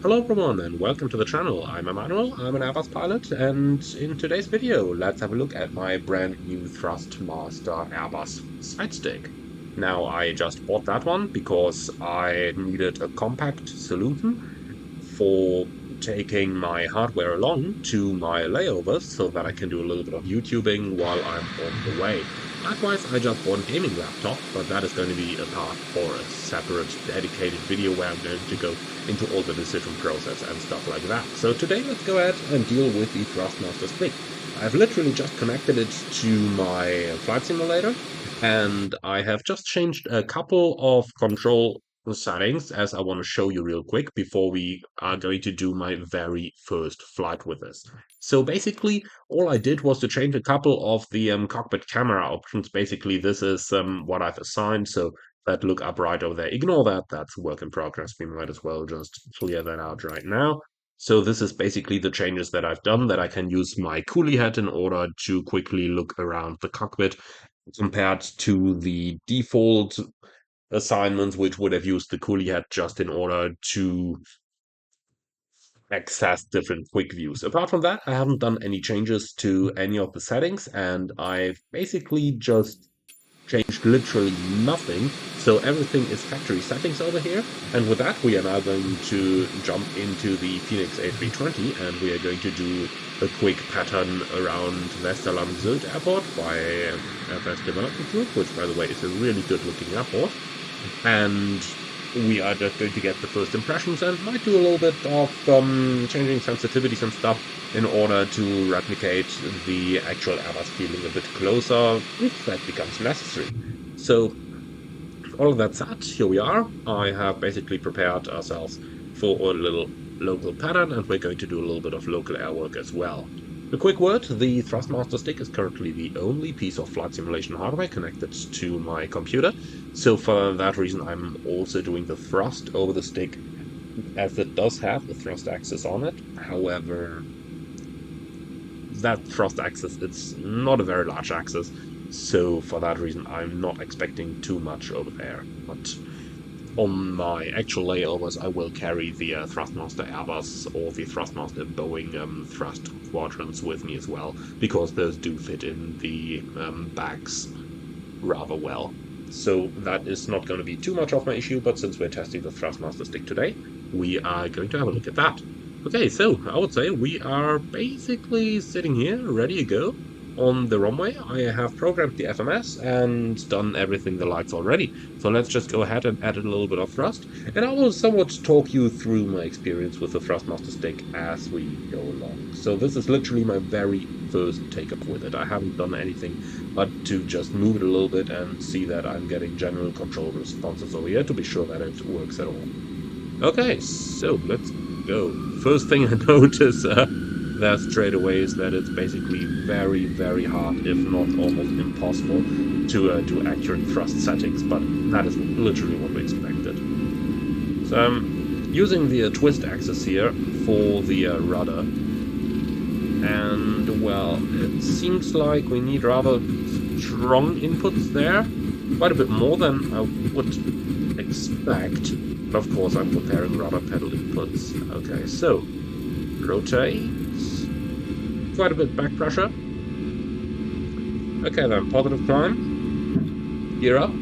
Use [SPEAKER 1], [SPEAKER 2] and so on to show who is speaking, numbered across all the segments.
[SPEAKER 1] Hello everyone and welcome to the channel. I'm Emmanuel, I'm an Airbus pilot, and in today's video let's have a look at my brand new Thrustmaster Airbus Sidestick. Now I just bought that one because I needed a compact solution for taking my hardware along to my layovers so that I can do a little bit of YouTubing while I'm on the way. Likewise, I just bought a gaming laptop, but that is going to be a part for a separate dedicated video where I'm going to go into all the decision process and stuff like that. So today let's go ahead and deal with the Thrustmaster stick. I've literally just connected it to my flight simulator, and I have just changed a couple of control settings as I want to show you real quick before we are going to do my very first flight with this. So basically, all I did was to change a couple of the cockpit camera options. Basically, this is what I've assigned. So that look up right over there. Ignore that. That's a work in progress. We might as well just clear that out right now. So this is basically the changes that I've done, that I can use my coolie hat in order to quickly look around the cockpit compared to the default assignments, which would have used the coolie hat just in order to access different quick views. Apart from that, I haven't done any changes to any of the settings, and I've basically just changed literally nothing. So everything is factory settings over here. And with that, we are now going to jump into the Fenix A320, and we are going to do a quick pattern around Westerland Sylt Airport by FS Development Group, which, by the way, is a really good looking airport. And we are just going to get the first impressions and might do a little bit of changing sensitivities and stuff in order to replicate the actual Airbus feeling a bit closer if that becomes necessary. So, all of that said, here we are. I have basically prepared ourselves for a little local pattern, and we're going to do a little bit of local air work as well. A quick word, the Thrustmaster stick is currently the only piece of flight simulation hardware connected to my computer, so for that reason I'm also doing the thrust over the stick, as it does have a thrust axis on it. However, that thrust axis, it's not a very large axis, so for that reason I'm not expecting too much over there. But on my actual layovers, I will carry the Thrustmaster Airbus or the Thrustmaster Boeing thrust quadrants with me as well, because those do fit in the bags rather well. So that is not going to be too much of my issue, but since we're testing the Thrustmaster stick today, we are going to have a look at that. Okay, so I would say we are basically sitting here, ready to go. On the runway, I have programmed the FMS and done everything the lights already. So let's just go ahead and add a little bit of thrust. And I will somewhat talk you through my experience with the Thrustmaster stick as we go along. So this is literally my very first takeoff with it. I haven't done anything but to just move it a little bit and see that I'm getting general control responses over here to be sure that it works at all. Okay, so let's go. First thing I notice there straight away is that it's basically very, very hard, if not almost impossible, to do accurate thrust settings, but that is literally what we expected. So I'm using the twist axis here for the rudder, and well, it seems like we need rather strong inputs there, quite a bit more than I would expect. But of course, I'm comparing rudder pedal inputs. Okay, so rotate. Quite a bit back pressure. Okay then, positive climb. Gear up.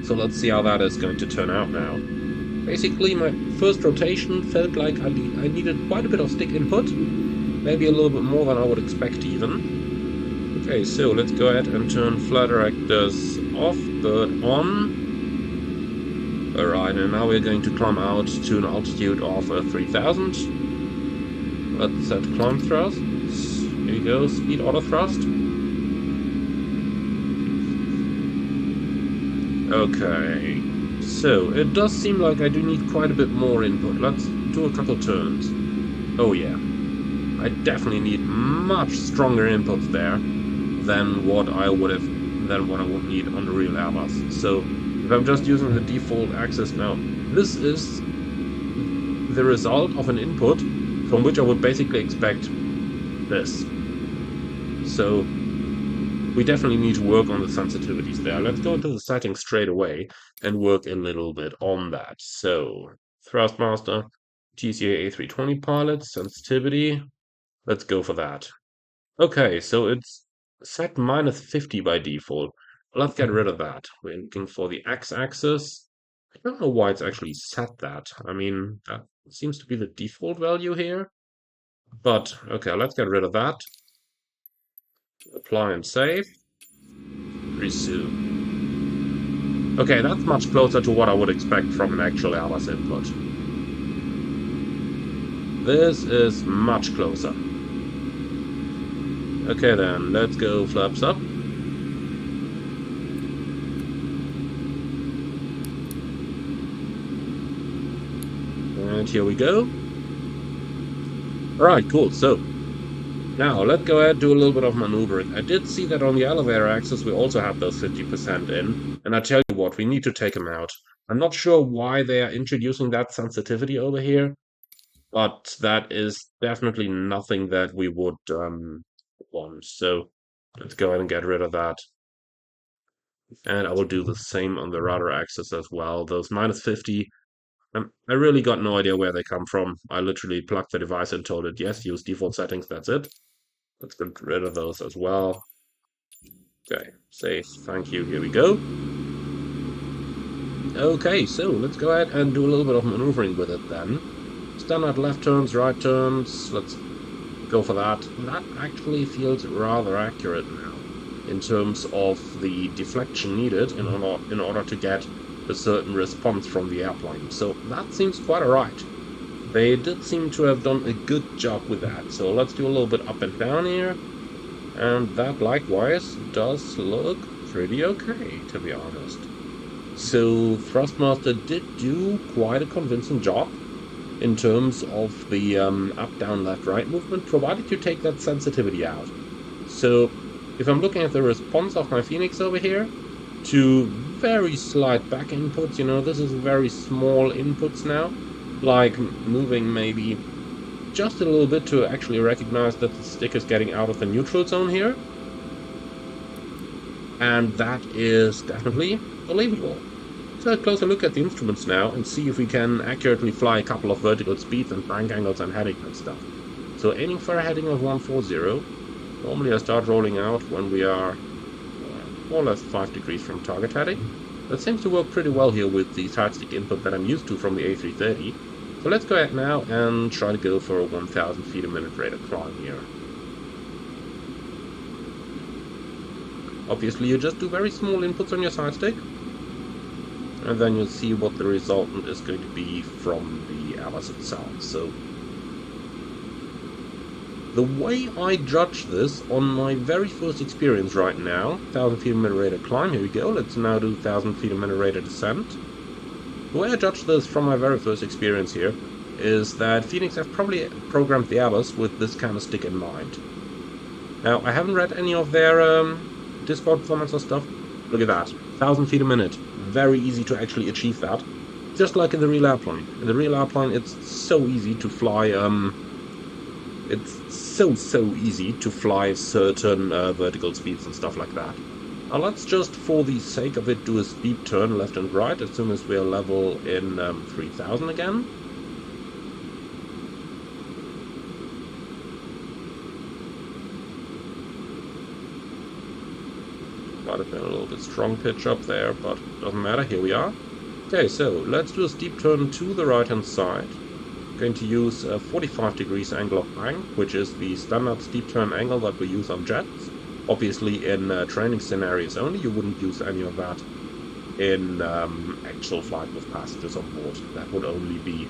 [SPEAKER 1] So let's see how that is going to turn out now. Basically, my first rotation felt like I needed quite a bit of stick input. Maybe a little bit more than I would expect even. Okay, so let's go ahead and turn flight directors off, but on. Alright, and now we're going to climb out to an altitude of 3000. Let's set climb thrust. Here we go, speed auto thrust. Okay, so it does seem like I do need quite a bit more input. Let's do a couple turns. Oh yeah, I definitely need much stronger inputs there than what I would need on the real Airbus. So if I'm just using the default axis now, this is the result of an input from which I would basically expect this. So we definitely need to work on the sensitivities there. Let's go into the settings straight away and work a little bit on that. So Thrustmaster, TCA A320 pilot, sensitivity. Let's go for that. Okay, so it's set -50 by default. Let's get rid of that. We're looking for the x-axis. I don't know why it's actually set that. I mean, that seems to be the default value here. But, okay, let's get rid of that. Apply and save. Resume. Okay, that's much closer to what I would expect from an actual Airbus input. This is much closer. Okay then, let's go flaps up. And here we go. Alright, cool. So, now let's go ahead and do a little bit of maneuvering. I did see that on the elevator axis we also have those 50% in. And I tell you what, we need to take them out. I'm not sure why they are introducing that sensitivity over here. But that is definitely nothing that we would want. So let's go ahead and get rid of that. And I will do the same on the rudder axis as well. Those -50, I really got no idea where they come from. I literally plugged the device and told it, yes, use default settings, that's it. Let's get rid of those as well. Okay, save, thank you, here we go. Okay, so let's go ahead and do a little bit of maneuvering with it then. Standard left turns, right turns, let's go for that. That actually feels rather accurate now in terms of the deflection needed in order to get a certain response from the airplane. So that seems quite alright. They did seem to have done a good job with that. So let's do a little bit up and down here. And that likewise does look pretty okay, to be honest. So Thrustmaster did do quite a convincing job in terms of the up, down, left, right movement, provided you take that sensitivity out. So if I'm looking at the response of my Fenix over here to very slight back inputs, you know, this is very small inputs now, like moving maybe just a little bit to actually recognize that the stick is getting out of the neutral zone here. And that is definitely believable. So a closer look at the instruments now and see if we can accurately fly a couple of vertical speeds and crank angles and heading and stuff. So aiming for a heading of 140. Normally I start rolling out when we are more or less 5 degrees from target heading. That seems to work pretty well here with the sidestick input that I'm used to from the A330. So let's go ahead now and try to go for a 1000 feet a minute rate of climb here. Obviously you just do very small inputs on your sidestick, and then you'll see what the resultant is going to be from the Airbus itself. So the way I judge this on my very first experience right now, 1000 feet a minute rate of climb, here we go, let's now do 1000 feet a minute rate of descent. The way I judge this from my very first experience here is that Fenix have probably programmed the Airbus with this kind of stick in mind. Now, I haven't read any of their Discord comments or stuff. Look at that, 1000 feet a minute. Very easy to actually achieve that. Just like in the real airplane. In the real airplane, it's so easy to fly, it's so easy to fly certain vertical speeds and stuff like that. Now let's just, for the sake of it, do a steep turn left and right as soon as we are level in 3000 again. Might have been a little bit strong pitch up there, but doesn't matter, here we are. Okay, so let's do a steep turn to the right hand side. Going to use a 45 degrees angle of bank, which is the standard steep turn angle that we use on jets. Obviously in training scenarios only, you wouldn't use any of that in actual flight with passengers on board. That would only be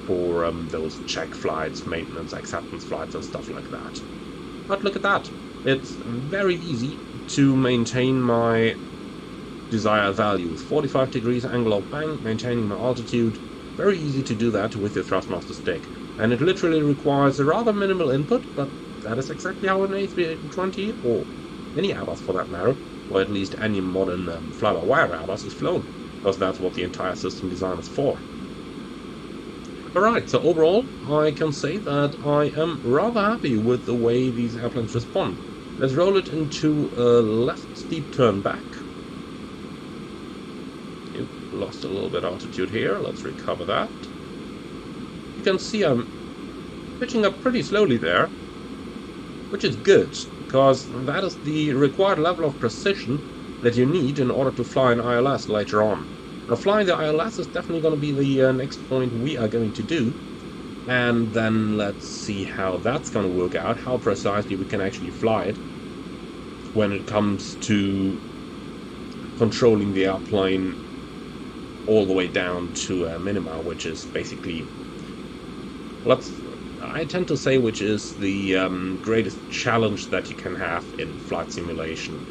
[SPEAKER 1] for those check flights, maintenance, acceptance flights and stuff like that. But look at that, it's very easy to maintain my desired values. 45 degrees angle of bank, maintaining my altitude. Very easy to do that with your Thrustmaster stick. And it literally requires a rather minimal input, but that is exactly how an A320, or any Airbus for that matter, or at least any modern fly-by-wire Airbus is flown, because that's what the entire system design is for. Alright, so overall, I can say that I am rather happy with the way these airplanes respond. Let's roll it into a left steep turn back. Lost a little bit of altitude here, let's recover that. you can see I'm pitching up pretty slowly there, which is good, because that is the required level of precision that you need in order to fly an ILS later on. Now, flying the ILS is definitely going to be the next point we are going to do, and then let's see how that's going to work out, how precisely we can actually fly it when it comes to controlling the airplane all the way down to a minima, which is basically, I tend to say, which is the greatest challenge that you can have in flight simulation.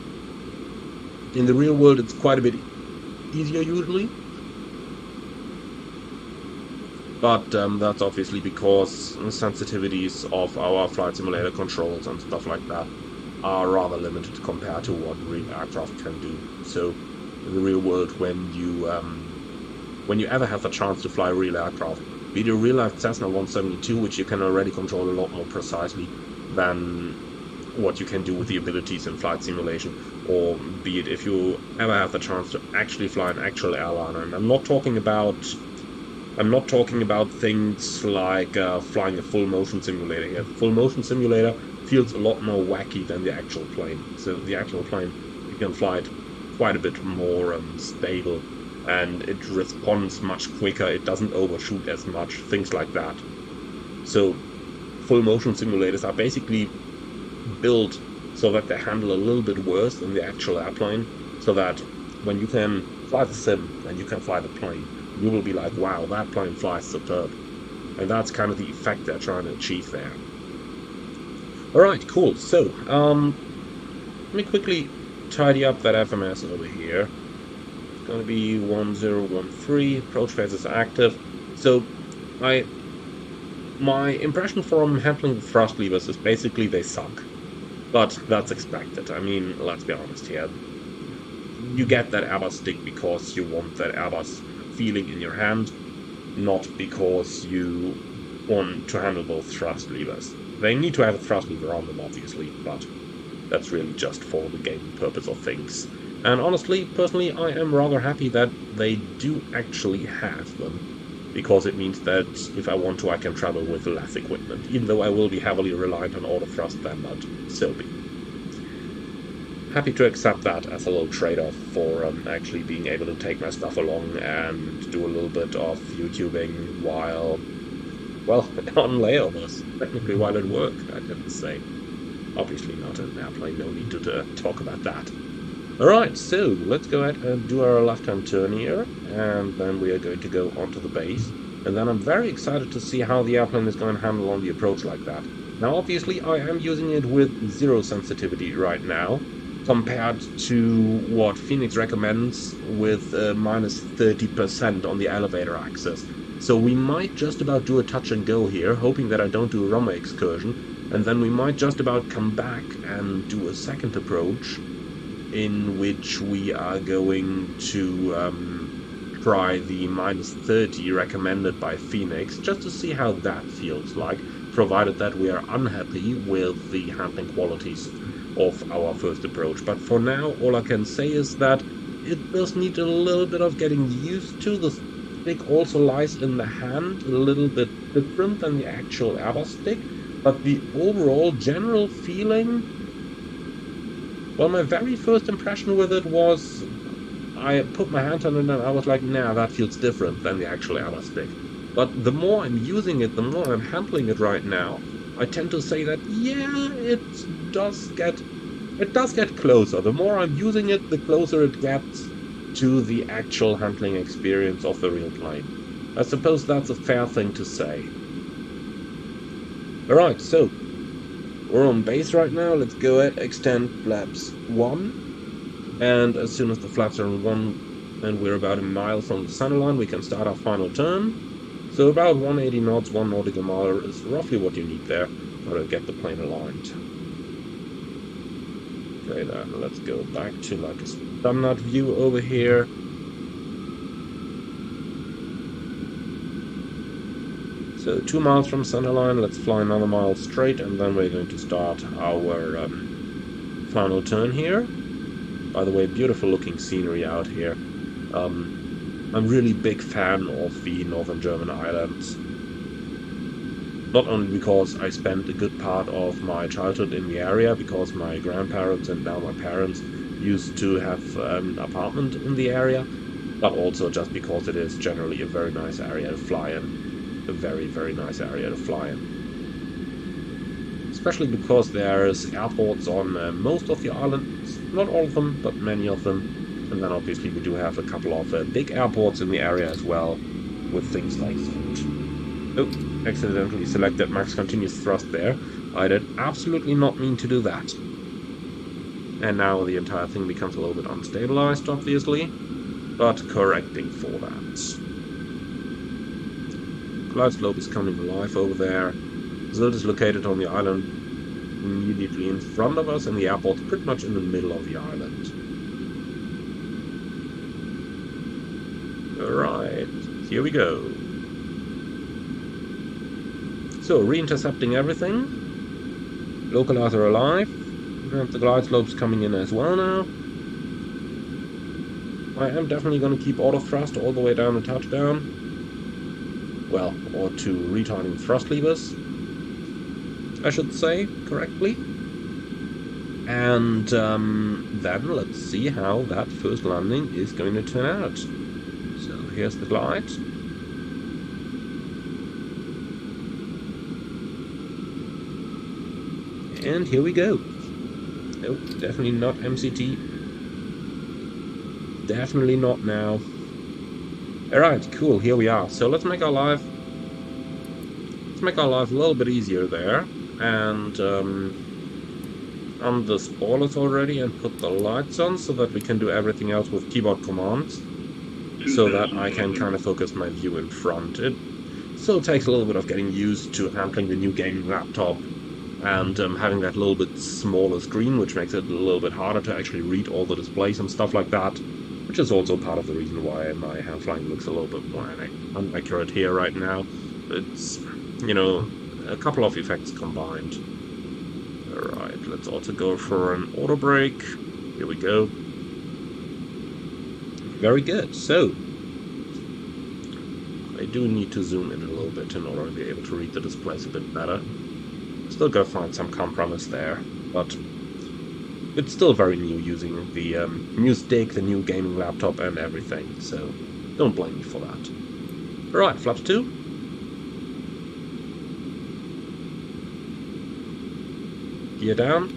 [SPEAKER 1] In the real world, it's quite a bit easier usually, but that's obviously because the sensitivities of our flight simulator controls and stuff like that are rather limited compared to what real aircraft can do. So in the real world, when you ever have the chance to fly a real aircraft, be it a real-life Cessna 172, which you can already control a lot more precisely than what you can do with the abilities in flight simulation, or be it if you ever have the chance to actually fly an actual airliner. And I'm not talking about things like flying a full motion simulator. Yeah, full motion simulator feels a lot more wacky than the actual plane. So the actual plane, you can fly it quite a bit more stable, and it responds much quicker, it doesn't overshoot as much, things like that. So full motion simulators are basically built so that they handle a little bit worse than the actual airplane, so that when you can fly the sim and you can fly the plane, you will be like, wow, that plane flies superb. And that's kind of the effect they're trying to achieve there. Alright, cool. So, let me quickly tidy up that FMS over here. It's going to be 1013, approach phase is active. So, my impression from handling the thrust levers is basically they suck. But that's expected. I mean, let's be honest here. You get that Airbus stick because you want that Airbus feeling in your hand, not because you want to handle both thrust levers. They need to have a thrust lever on them, obviously, but that's really just for the gaming purpose of things. And honestly, personally, I am rather happy that they do actually have them, because it means that if I want to, I can travel with less equipment, even though I will be heavily reliant on auto thrust then, but still be. Happy to accept that as a little trade-off for actually being able to take my stuff along and do a little bit of YouTubing while, well, on layovers, technically while at work, I tend to say. Obviously not an airplane, no need to talk about that. Alright, so let's go ahead and do our left-hand turn here, and then we are going to go onto the base. And then I'm very excited to see how the airplane is going to handle on the approach like that. Now obviously I am using it with 0 sensitivity right now, compared to what Fenix recommends with minus 30% on the elevator axis. So we might just about do a touch and go here, hoping that I don't do a runway excursion, and then we might just about come back and do a second approach, in which we are going to try the minus 30 recommended by Fenix, just to see how that feels like, provided that we are unhappy with the handling qualities of our first approach. But for now, all I can say is that it does need a little bit of getting used to. The stick also lies in the hand, a little bit different than the actual Airbus stick, but the overall general feeling, well, my very first impression with it was, I put my hand on it and I was like, nah, that feels different than the actual Airbus stick. But the more I'm using it, the more I'm handling it right now, I tend to say that, yeah, it does get closer. The more I'm using it, the closer it gets to the actual handling experience of the real plane. I suppose that's a fair thing to say. Alright, so we're on base right now. Let's go ahead, extend flaps 1. And as soon as the flaps are on 1 and we're about a mile from the centerline, we can start our final turn. So about 180 knots, 1 nautical mile is roughly what you need there to get the plane aligned. Okay, then let's go back to like a standard view over here. So 2 miles from centerline, let's fly another mile straight, and then we're going to start our final turn here. By the way, beautiful looking scenery out here. I'm really big fan of the northern German islands. Not only because I spent a good part of my childhood in the area, because my grandparents and now my parents used to have an apartment in the area, but also just because it is generally a very nice area to fly in. A very, very nice area to fly in. Especially because there's airports on most of the islands, not all of them, but many of them. And then obviously we do have a couple of big airports in the area as well, with things like that. Oh, accidentally selected max continuous thrust there. I did absolutely not mean to do that. And now the entire thing becomes a little bit unstabilized, obviously, but correcting for that. Glide slope is coming alive over there. Zilt is located on the island immediately in front of us, and the airport's pretty much in the middle of the island. Alright, here we go. So, re-intercepting everything. Localizer alive. And the glide slope's coming in as well now. I am definitely going to keep auto thrust all the way down to touchdown. Well, or to retarding thrust levers, I should say correctly. And then let's see how that first landing is going to turn out. So here's the glide. And here we go. Nope, definitely not MCT. Definitely not now. Alright, cool, here we are. So let's make our life a little bit easier there. And on the spoilers already and put the lights on so that we can do everything else with keyboard commands. So that I can kind of focus my view in front. It still takes a little bit of getting used to handling the new gaming laptop and having that little bit smaller screen, which makes it a little bit harder to actually read all the displays and stuff like that, which is also part of the reason why my hand flying looks a little bit more inaccurate here right now. It's, you know, a couple of effects combined. Alright, let's also go for an auto brake. Here we go. Very good. So, I do need to zoom in a little bit in order to be able to read the displays a bit better. Still gotta find some compromise there, but it's still very new using the new stick, the new gaming laptop and everything, so don't blame me for that. Alright, flaps 2. Gear down.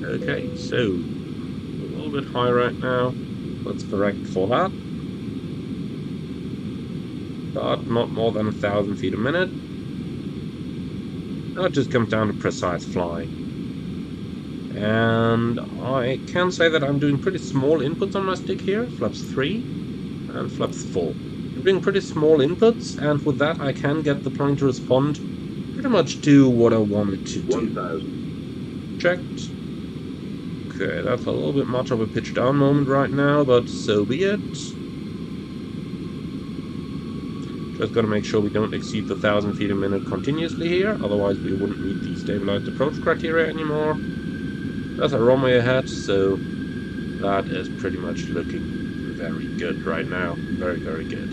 [SPEAKER 1] Okay, so a little bit high right now. Let's correct for that. But not more than 1,000 feet a minute. That just comes down to precise flying. And I can say that I'm doing pretty small inputs on my stick here. Flaps 3 and flaps 4. I'm doing pretty small inputs, and with that I can get the plane to respond pretty much to what I want it to do. 1,000. Checked. Okay, that's a little bit much of a pitch down moment right now, but so be it. Just gotta make sure we don't exceed the 1,000 feet a minute continuously here, otherwise we wouldn't meet the stabilized approach criteria anymore. There's a runway ahead, so that is pretty much looking very good right now. Very, very good.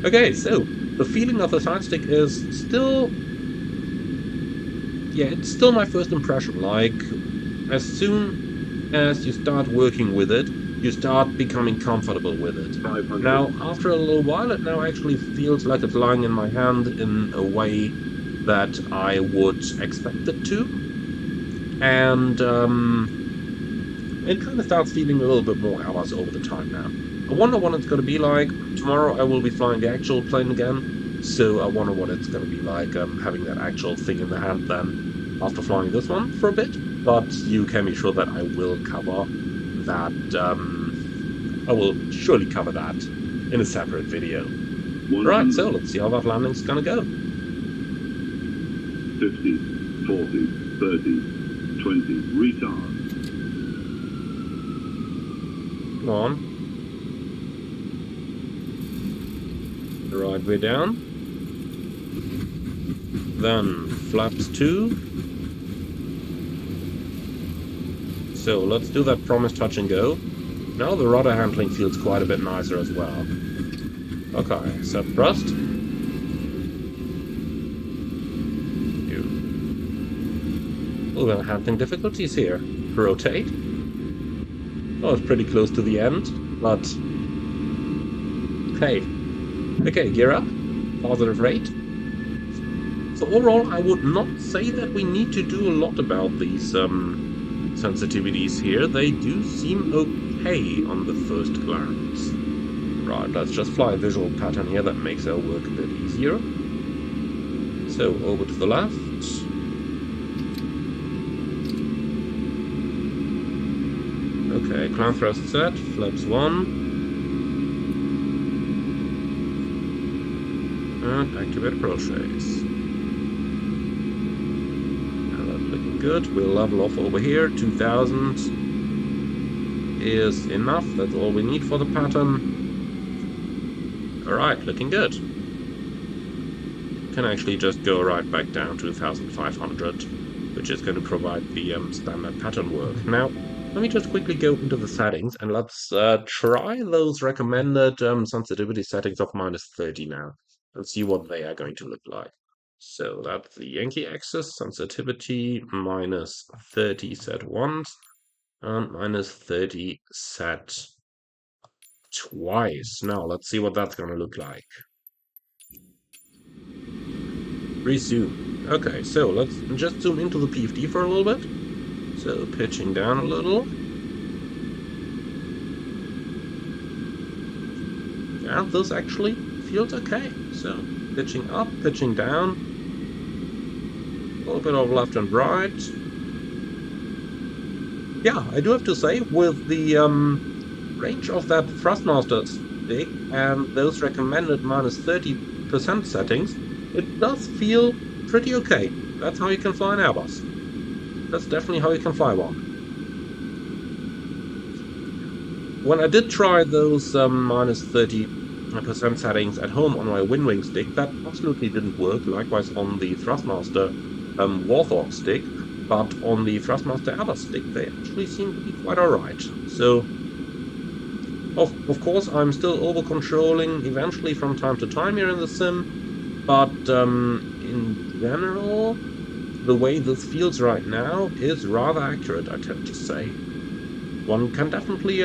[SPEAKER 1] Okay, so the feeling of the Sidestick is still... yeah, it's still my first impression. Like, as soon as you start working with it, you start becoming comfortable with it. Now, after a little while, it now actually feels like it's lying in my hand in a way that I would expect it to. And it kind of starts feeling a little bit more Airbus over the time now. I wonder what it's going to be like. Tomorrow I will be flying the actual plane again, so I wonder what it's going to be like having that actual thing in the hand then after flying this one for a bit. But you can be sure that I will cover that. I will surely cover that in a separate video. Right, so let's see how that landing's going to go.
[SPEAKER 2] 50, 40, 30, 20, retard.
[SPEAKER 1] Come on. Right way down. Then flaps 2. so let's do that promised touch and go. Now the rudder handling feels quite a bit nicer as well. Okay, set thrust. Oh, we're handling difficulties here. Rotate. Oh, it's pretty close to the end, but hey. Okay, gear up. Positive rate. So overall, I would not say that we need to do a lot about these sensitivities here. They do seem okay on the first glance. Right, let's just fly a visual pattern here that makes our work a bit easier. So over to the left. Okay, climb thrust set, flaps 1. And activate approach phase. Now that's looking good. We'll level off over here. 2000 is enough. That's all we need for the pattern. Alright, looking good. Can actually just go right back down to 1500, which is going to provide the standard pattern work. Now, let me just quickly go into the settings and let's try those recommended sensitivity settings of -30 now and see what they are going to look like. So that's the Yankee axis, sensitivity -30 set once and -30 set twice. Now let's see what that's going to look like. Resume. Okay, so let's just zoom into the PFD for a little bit. So pitching down a little. Yeah, this actually feels okay. So pitching up, pitching down. A little bit of left and right. Yeah, I do have to say, with the range of that Thrustmaster stick and those recommended -30% settings, it does feel pretty okay. That's how you can fly an Airbus. That's definitely how you can fly one. When I did try those -30% settings at home on my WinWings stick, that absolutely didn't work. Likewise on the Thrustmaster Warthog stick, but on the Thrustmaster Airbus stick, they actually seem to be quite alright. So, of course, I'm still over-controlling eventually from time to time here in the sim, but in general, the way this feels right now is rather accurate, I tend to say. One can definitely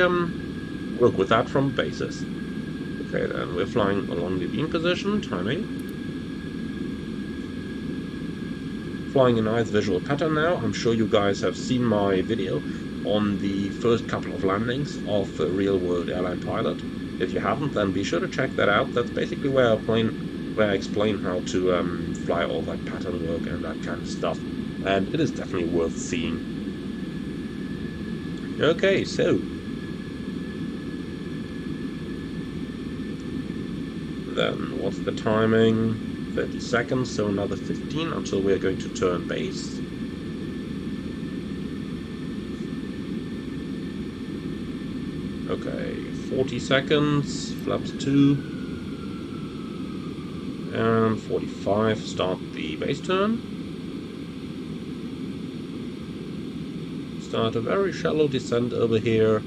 [SPEAKER 1] work with that from basis. Okay, then we're flying along the beam position, timing. Flying a nice visual pattern now. I'm sure you guys have seen my video on the first couple of landings of a real-world airline pilot. If you haven't, then be sure to check that out. That's basically where I explain how to fly all that pattern work and that kind of stuff. And it is definitely worth seeing. Okay, so then what's the timing? 30 seconds, so another 15 until we're going to turn base. Okay, 40 seconds, flaps 2. And 45, start the base turn. Start a very shallow descent over here.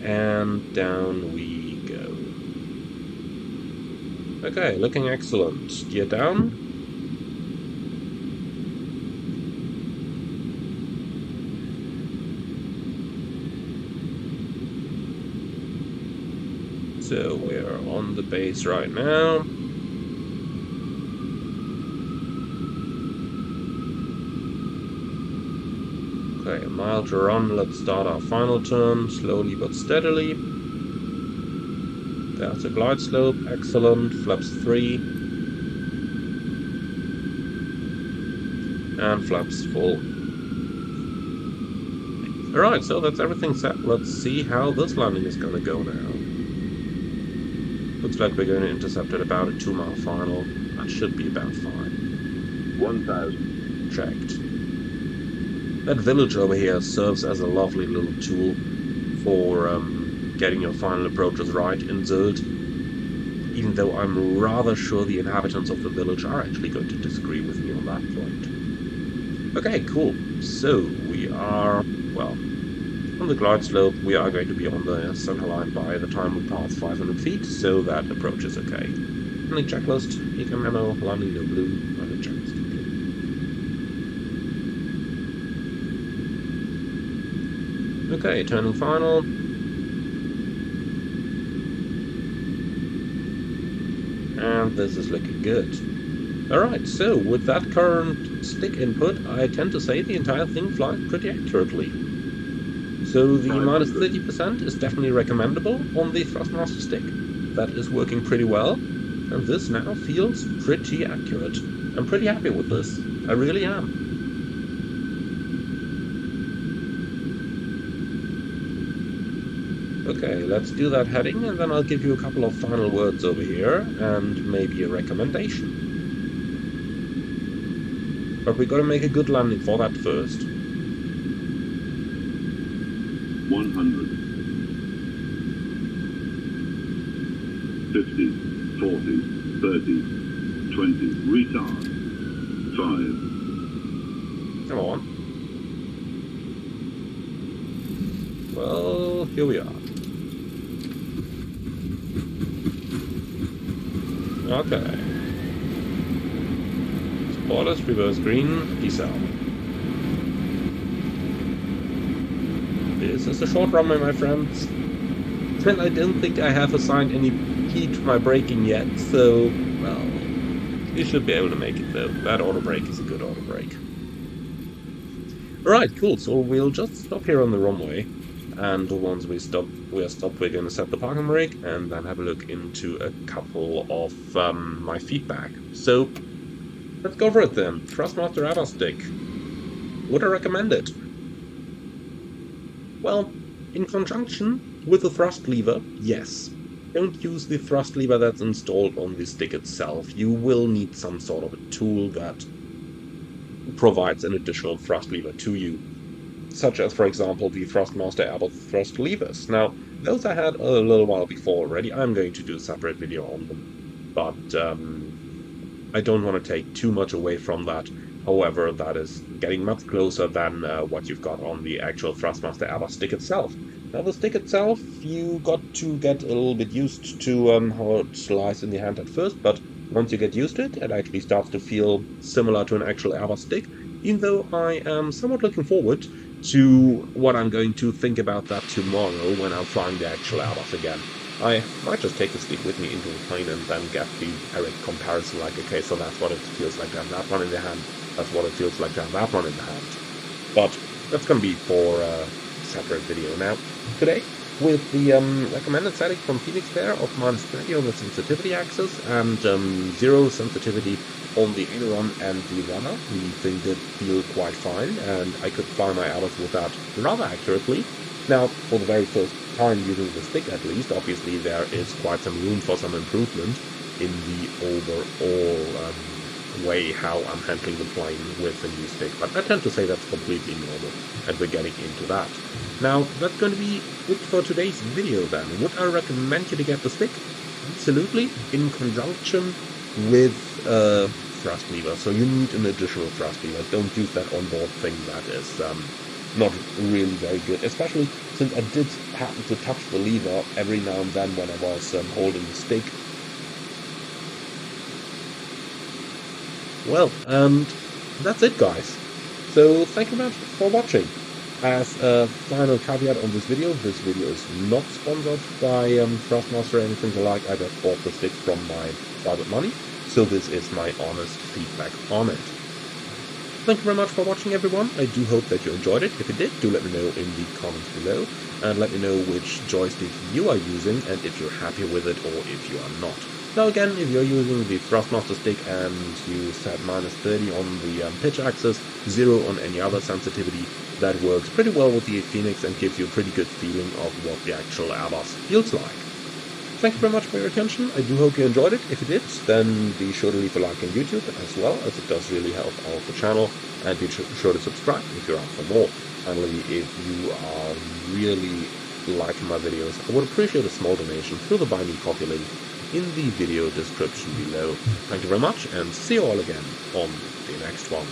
[SPEAKER 1] And down we go. Okay, looking excellent. Gear down. So we're on the base right now. Okay, a mile to run. Let's start our final turn, slowly but steadily. There's a glide slope, excellent, flaps 3. And flaps full. Alright, so that's everything set. Let's see how this landing is going to go now. Looks like we're going to intercept at about a 2-mile final. That should be about fine.
[SPEAKER 2] 1000.
[SPEAKER 1] Checked. That village over here serves as a lovely little tool for getting your final approaches right in Sylt, even though I'm rather sure the inhabitants of the village are actually going to disagree with me on that point. Okay, cool. So, we we are, well, on the glide slope. We are going to be on the center line by the time we pass 500 feet, so that approach is okay. Landing checklist, eco memo, landing no blue, landing checklist complete. Okay, turning final. And this is looking good. Alright, so with that current stick input, I tend to say the entire thing flies pretty accurately. So the minus 30% is definitely recommendable on the Thrustmaster stick. That is working pretty well, and this now feels pretty accurate. I'm pretty happy with this. I really am. Okay, let's do that heading, and then I'll give you a couple of final words over here, and maybe a recommendation. But we gotta make a good landing for that first.
[SPEAKER 2] 100, 50, 40, 30, 20, retard, 5.
[SPEAKER 1] Come on. Well, here we are. Okay. Spoilers, reverse green, decel. This is a short runway, my friends. And I don't think I have assigned any key to my braking yet, so, well, you should be able to make it though. That auto brake is a good auto brake. Alright, cool, so we'll just stop here on the runway. And once we are stopped, we're going to set the parking brake and then have a look into a couple of my feedback. So, let's go for it then. Thrustmaster Airbus stick. Would I recommend it? Well, in conjunction with the thrust lever, yes. Don't use the thrust lever that's installed on the stick itself. You will need some sort of a tool that provides an additional thrust lever to you, such as, for example, the Thrustmaster Airbus thrust levers. Now, those I had a little while before already. I'm going to do a separate video on them, but I don't want to take too much away from that. However, that is getting much closer than what you've got on the actual Thrustmaster Airbus stick itself. Now, the stick itself, you got to get a little bit used to how it lies in the hand at first, but once you get used to it, it actually starts to feel similar to an actual Airbus stick, even though I am somewhat looking forward to what I'm going to think about that tomorrow when I'm flying the actual Airbus again. I might just take the stick with me into the plane and then get the direct comparison, like, okay, so that's what it feels like to have that one in the hand, that's what it feels like to have that one in the hand. But that's going to be for a separate video. Now, today, with the recommended setting from Fenix there of minus 30 on the sensitivity axis and 0 sensitivity on the aileron and the rudder, we think that feel quite fine, and I could fly my Airbus with that rather accurately. Now, for the very first time using the stick at least, obviously there is quite some room for some improvement in the overall way how I'm handling the plane with the new stick, but I tend to say that's completely normal, and we're getting into that. Now, that's going to be it for today's video then. Would I recommend you to get the stick? Absolutely, in conjunction with thrust lever. So you need an additional thrust lever. Don't use that onboard thing. That is not really very good, especially since I did happen to touch the lever every now and then when I was holding the stick. Well, and that's it, guys. So thank you very much for watching. As a final caveat on this video is not sponsored by Thrustmaster or anything like. I just bought the stick from my private money, so this is my honest feedback on it. Thank you very much for watching, everyone. I do hope that you enjoyed it. If you did, do let me know in the comments below, and let me know which joystick you are using and if you're happy with it or if you are not. Now again, if you're using the Thrustmaster stick and you set minus 30 on the pitch axis, 0 on any other sensitivity, that works pretty well with the Fenix and gives you a pretty good feeling of what the actual Airbus feels like. Thank you very much for your attention. I do hope you enjoyed it. If you did, then be sure to leave a like on YouTube as well, as it does really help out the channel, and be sure to subscribe if you're up for more. Finally, if you are really liking my videos, I would appreciate a small donation through the Buy Me Coffee link in the video description below. Thank you very much, and see you all again on the next one.